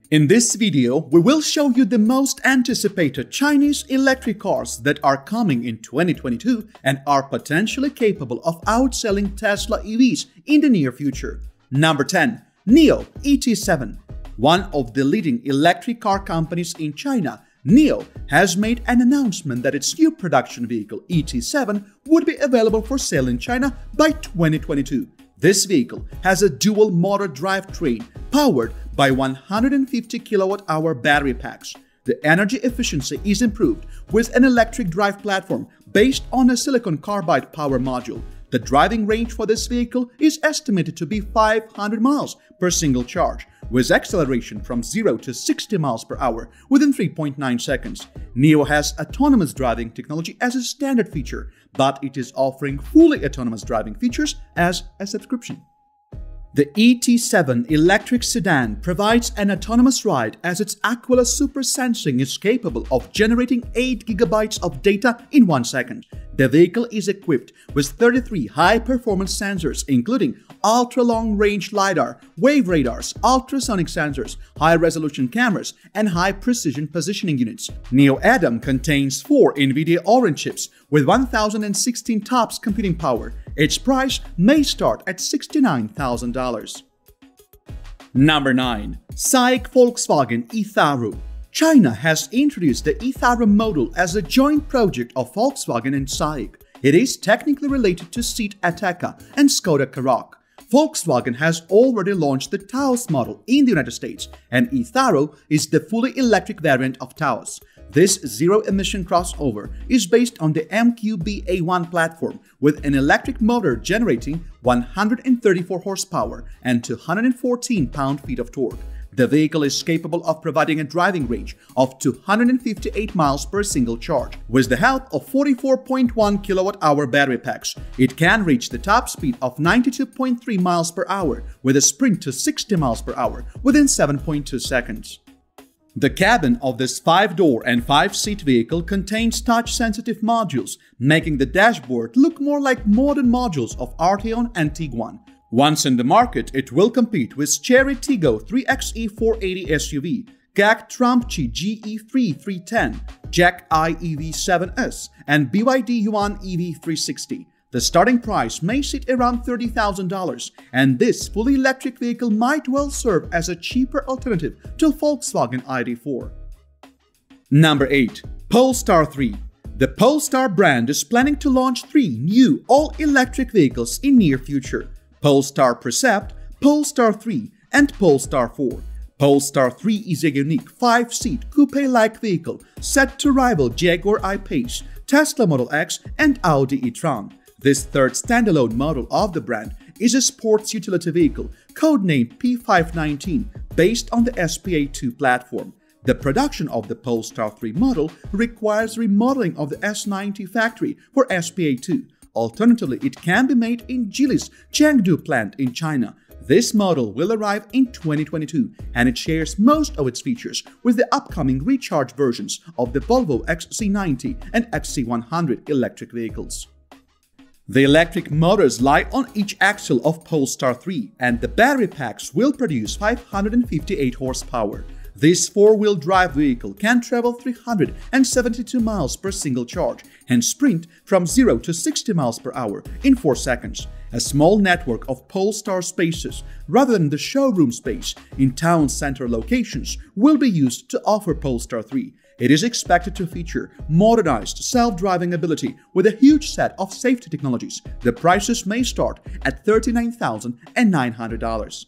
In this video, we will show you the most anticipated Chinese electric cars that are coming in 2022 and are potentially capable of outselling Tesla EVs in the near future. Number 10. NIO ET7. One of the leading electric car companies in China, NIO has made an announcement that its new production vehicle ET7 would be available for sale in China by 2022. This vehicle has a dual motor drivetrain powered by 150 kilowatt-hour battery packs. The energy efficiency is improved with an electric drive platform based on a silicon carbide power module. The driving range for this vehicle is estimated to be 500 miles per single charge, with acceleration from 0 to 60 miles per hour within 3.9 seconds. NIO has autonomous driving technology as a standard feature, but it is offering fully autonomous driving features as a subscription. The ET7 electric sedan provides an autonomous ride as its Aquila Super Sensing is capable of generating 8 gigabytes of data in 1 second. The vehicle is equipped with 33 high-performance sensors including ultra-long-range LiDAR, wave radars, ultrasonic sensors, high-resolution cameras, and high-precision positioning units. NIO Adam contains 4 NVIDIA Orin chips with 1016 TOPS computing power. Its price may start at $69,000. Number 9. SAIC Volkswagen eTharu. China has introduced the eTharu model as a joint project of Volkswagen and SAIC. It is technically related to Seat Ateca and Skoda Karoq. Volkswagen has already launched the Taos model in the United States, and eTharu is the fully electric variant of Taos. This zero-emission crossover is based on the MQB-A1 platform with an electric motor generating 134 horsepower and 214 pound-feet of torque. The vehicle is capable of providing a driving range of 258 miles per single charge. With the help of 44.1 kilowatt-hour battery packs, it can reach the top speed of 92.3 miles per hour with a sprint to 60 miles per hour within 7.2 seconds. The cabin of this 5-door and 5-seat vehicle contains touch-sensitive modules, making the dashboard look more like modern modules of Arteon and Tiguan. Once in the market, it will compete with Chery Tiggo 3xe 480 SUV, GAC Trumpchi GE3 310, Jack-I EV7S, and BYD Yuan EV 360. The starting price may sit around $30,000, and this fully electric vehicle might well serve as a cheaper alternative to Volkswagen ID.4. Number 8. Polestar 3. The Polestar brand is planning to launch 3 new all-electric vehicles in near future: Polestar Percept, Polestar 3, and Polestar 4. Polestar 3 is a unique 5-seat coupe-like vehicle set to rival Jaguar I-Pace, Tesla Model X, and Audi e-tron. This third standalone model of the brand is a sports utility vehicle codenamed P519 based on the SPA2 platform. The production of the Polestar 3 model requires remodeling of the S90 factory for SPA2. Alternatively, it can be made in Geely's Chengdu plant in China. This model will arrive in 2022, and it shares most of its features with the upcoming recharge versions of the Volvo XC90 and XC100 electric vehicles. The electric motors lie on each axle of Polestar 3, and the battery packs will produce 558 horsepower. This 4-wheel drive vehicle can travel 372 miles per single charge and sprint from 0 to 60 miles per hour in 4 seconds. A small network of Polestar spaces, rather than the showroom space in town center locations, will be used to offer Polestar 3. It is expected to feature modernized self-driving ability with a huge set of safety technologies. The prices may start at $39,900.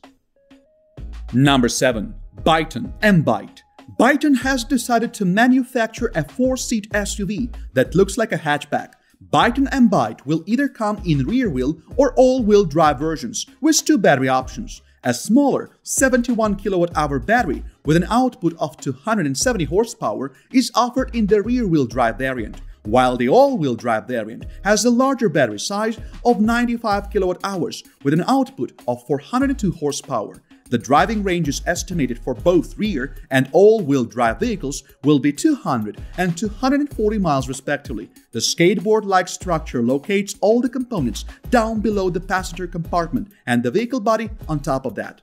Number 7. Byton M-Byte. Byton has decided to manufacture a 4-seat SUV that looks like a hatchback. Byton M-Byte will either come in rear-wheel or all-wheel drive versions with 2 battery options. A smaller 71 kilowatt-hour battery with an output of 270 horsepower is offered in the rear-wheel drive variant, while the all-wheel drive variant has a larger battery size of 95 kilowatt-hours with an output of 402 horsepower. The driving ranges estimated for both rear and all-wheel drive vehicles will be 200 and 240 miles respectively. The skateboard-like structure locates all the components down below the passenger compartment and the vehicle body on top of that.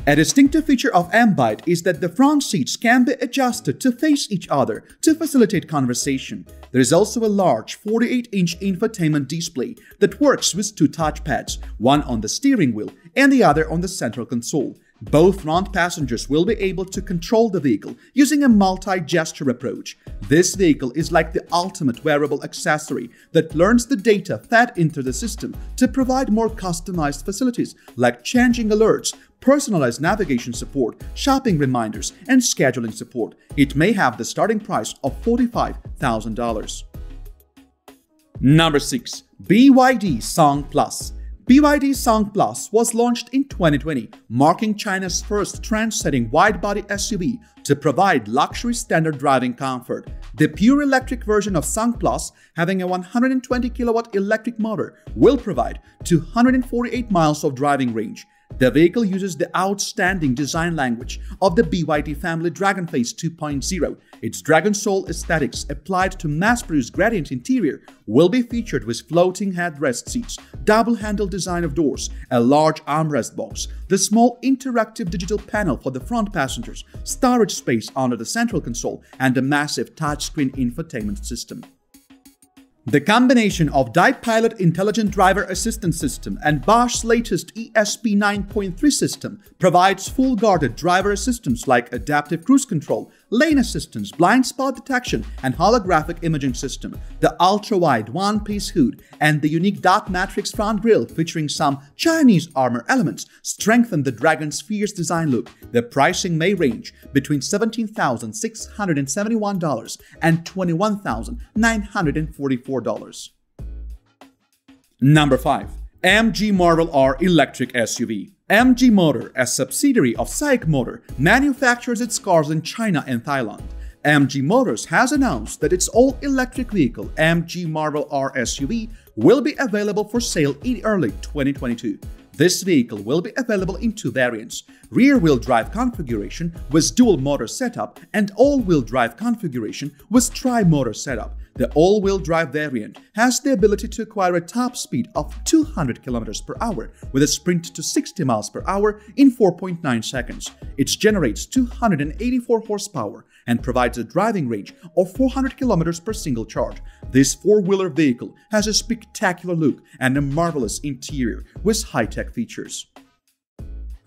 A distinctive feature of M-Byte is that the front seats can be adjusted to face each other to facilitate conversation. There is also a large 48-inch infotainment display that works with two touchpads, one on the steering wheel and the other on the central console. Both front passengers will be able to control the vehicle using a multi-gesture approach. This vehicle is like the ultimate wearable accessory that learns the data fed into the system to provide more customized facilities like changing alerts, personalized navigation support, shopping reminders, and scheduling support. It may have the starting price of $45,000. Number 6. BYD Song Plus. BYD Song Plus was launched in 2020, marking China's first trend-setting wide-body SUV to provide luxury standard driving comfort. The pure electric version of Song Plus, having a 120 kilowatt electric motor, will provide 248 miles of driving range. The vehicle uses the outstanding design language of the BYD family Dragonface 2.0. Its Dragon Soul aesthetics applied to mass-produced gradient interior will be featured with floating headrest seats, double-handle design of doors, a large armrest box, the small interactive digital panel for the front passengers, storage space under the central console, and a massive touchscreen infotainment system. The combination of DiPilot Intelligent Driver Assistance System and Bosch's latest ESP 9.3 system provides full-guarded driver assistance like adaptive cruise control, lane assistance, blind spot detection, and holographic imaging system. The ultra-wide one-piece hood and the unique dot matrix front grille featuring some Chinese armor elements strengthen the Dragon's fierce design look. The pricing may range between $17,671 and $21,944. Number 5. MG Marvel R Electric SUV. MG Motor, a subsidiary of SAIC Motor, manufactures its cars in China and Thailand. MG Motors has announced that its all-electric vehicle, MG Marvel R SUV, will be available for sale in early 2022. This vehicle will be available in two variants: rear-wheel drive configuration with dual-motor setup and all-wheel drive configuration with tri-motor setup. The all-wheel drive variant has the ability to acquire a top speed of 200 km per hour with a sprint to 60 miles per hour in 4.9 seconds. It generates 284 horsepower and provides a driving range of 400 km per single charge. This four-wheeler vehicle has a spectacular look and a marvelous interior with high-tech features.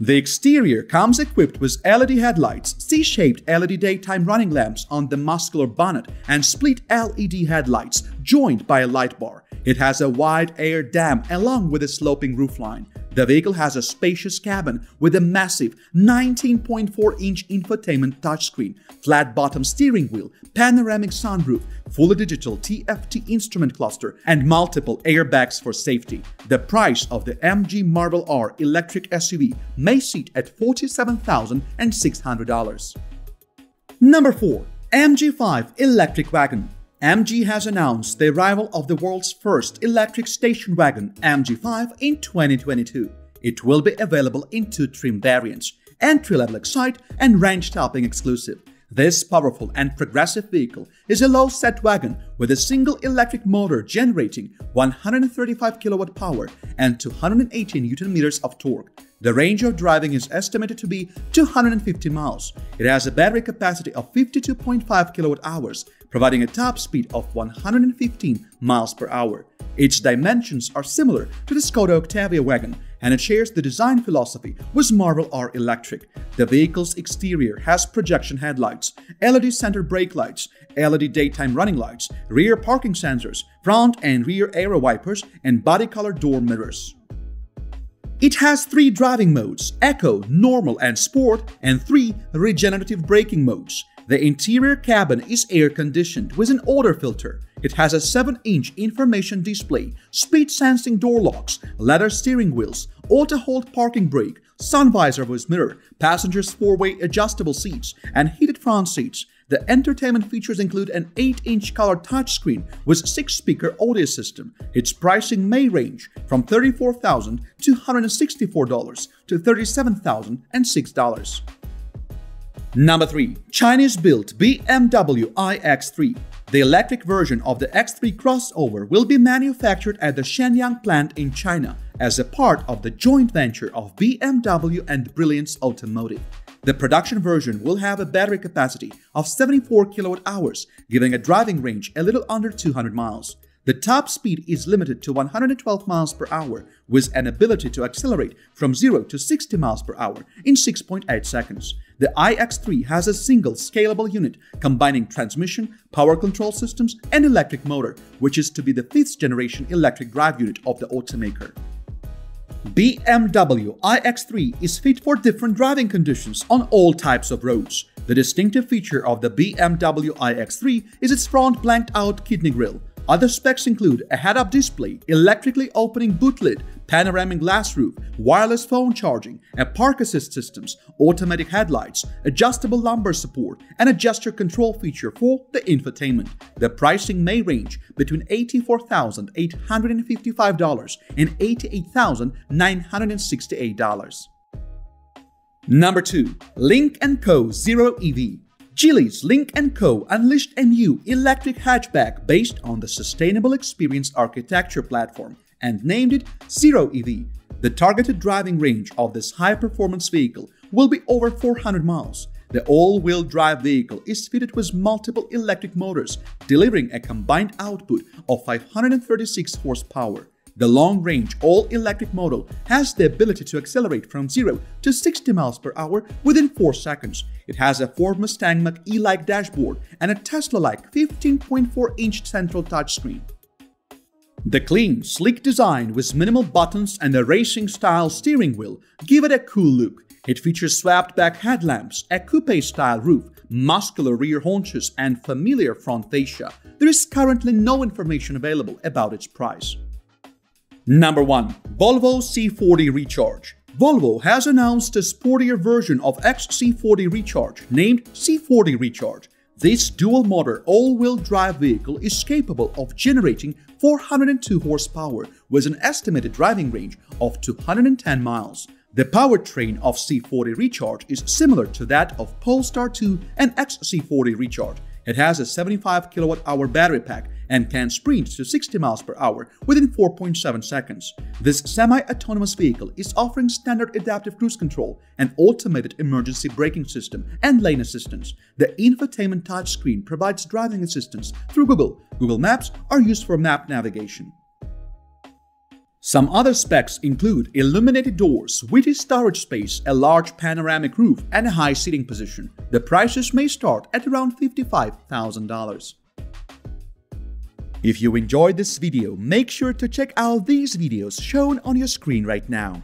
The exterior comes equipped with LED headlights, C-shaped LED daytime running lamps on the muscular bonnet, and split LED headlights joined by a light bar. It has a wide air dam along with a sloping roofline. The vehicle has a spacious cabin with a massive 19.4-inch infotainment touchscreen, flat-bottom steering wheel, panoramic sunroof, fully digital TFT instrument cluster, and multiple airbags for safety. The price of the MG Marvel R electric SUV may sit at $47,600. Number 4. MG5 Electric Wagon. MG has announced the arrival of the world's first electric station wagon, MG5, in 2022. It will be available in two trim variants: entry-level Excite and range-topping exclusive. This powerful and progressive vehicle is a low-set wagon with a single electric motor generating 135 kilowatt power and 280 Nm of torque. The range of driving is estimated to be 250 miles. It has a battery capacity of 52.5 kilowatt-hours, providing a top speed of 115 miles per hour. Its dimensions are similar to the Skoda Octavia wagon, and it shares the design philosophy with Marvel R Electric. The vehicle's exterior has projection headlights, LED center brake lights, LED daytime running lights, rear parking sensors, front and rear aero wipers, and body color door mirrors. It has 3 driving modes: Eco, Normal, and Sport, and 3 regenerative braking modes. The interior cabin is air-conditioned with an odor filter. It has a 7-inch information display, speed-sensing door locks, leather steering wheels, auto-hold parking brake, sun visor with mirror, passengers' 4-way adjustable seats, and heated front seats. The entertainment features include an 8-inch color touchscreen with 6-speaker audio system. Its pricing may range from $34,264 to $37,006. Number 3. Chinese-built BMW iX3. The electric version of the X3 crossover will be manufactured at the Shenyang plant in China. as a part of the joint venture of BMW and Brilliance Automotive. The production version will have a battery capacity of 74 kWh, giving a driving range a little under 200 miles. The top speed is limited to 112 miles per hour, with an ability to accelerate from 0 to 60 miles per hour in 6.8 seconds. The iX3 has a single scalable unit combining transmission, power control systems, and electric motor, which is to be the 5th generation electric drive unit of the automaker. BMW iX3 is fit for different driving conditions on all types of roads. The distinctive feature of the BMW iX3 is its front blanked-out kidney grille. Other specs include a head-up display, electrically opening boot lid, panoramic glass roof, wireless phone charging, a park assist systems, automatic headlights, adjustable lumbar support, and a gesture control feature for the infotainment. The pricing may range between $84,855 and $88,968. Number 2. Lynk & Co. Zero EV. Geely's Lynk & Co. unleashed a new electric hatchback based on the Sustainable Experience architecture platform and named it Zero EV. The targeted driving range of this high-performance vehicle will be over 400 miles. The all-wheel drive vehicle is fitted with multiple electric motors, delivering a combined output of 536 horsepower. The long-range all-electric model has the ability to accelerate from 0 to 60 miles per hour within 4 seconds. It has a Ford Mustang Mach-E-like dashboard and a Tesla-like 15.4-inch central touchscreen. The clean, sleek design with minimal buttons and a racing-style steering wheel give it a cool look. It features swept-back headlamps, a coupe-style roof, muscular rear haunches, and familiar front fascia. There is currently no information available about its price. Number 1. Volvo C40 Recharge. Volvo has announced a sportier version of XC40 Recharge named C40 Recharge. This dual-motor all-wheel drive vehicle is capable of generating 402 horsepower with an estimated driving range of 210 miles. The powertrain of C40 Recharge is similar to that of Polestar 2 and XC40 Recharge. It has a 75 kWh battery pack and can sprint to 60 miles per hour within 4.7 seconds. This semi-autonomous vehicle is offering standard adaptive cruise control, an automated emergency braking system, and lane assistance. The infotainment touchscreen provides driving assistance through Google. Google Maps are used for map navigation. Some other specs include illuminated doors, witty storage space, a large panoramic roof, and a high seating position. The prices may start at around $55,000. If you enjoyed this video, make sure to check out these videos shown on your screen right now.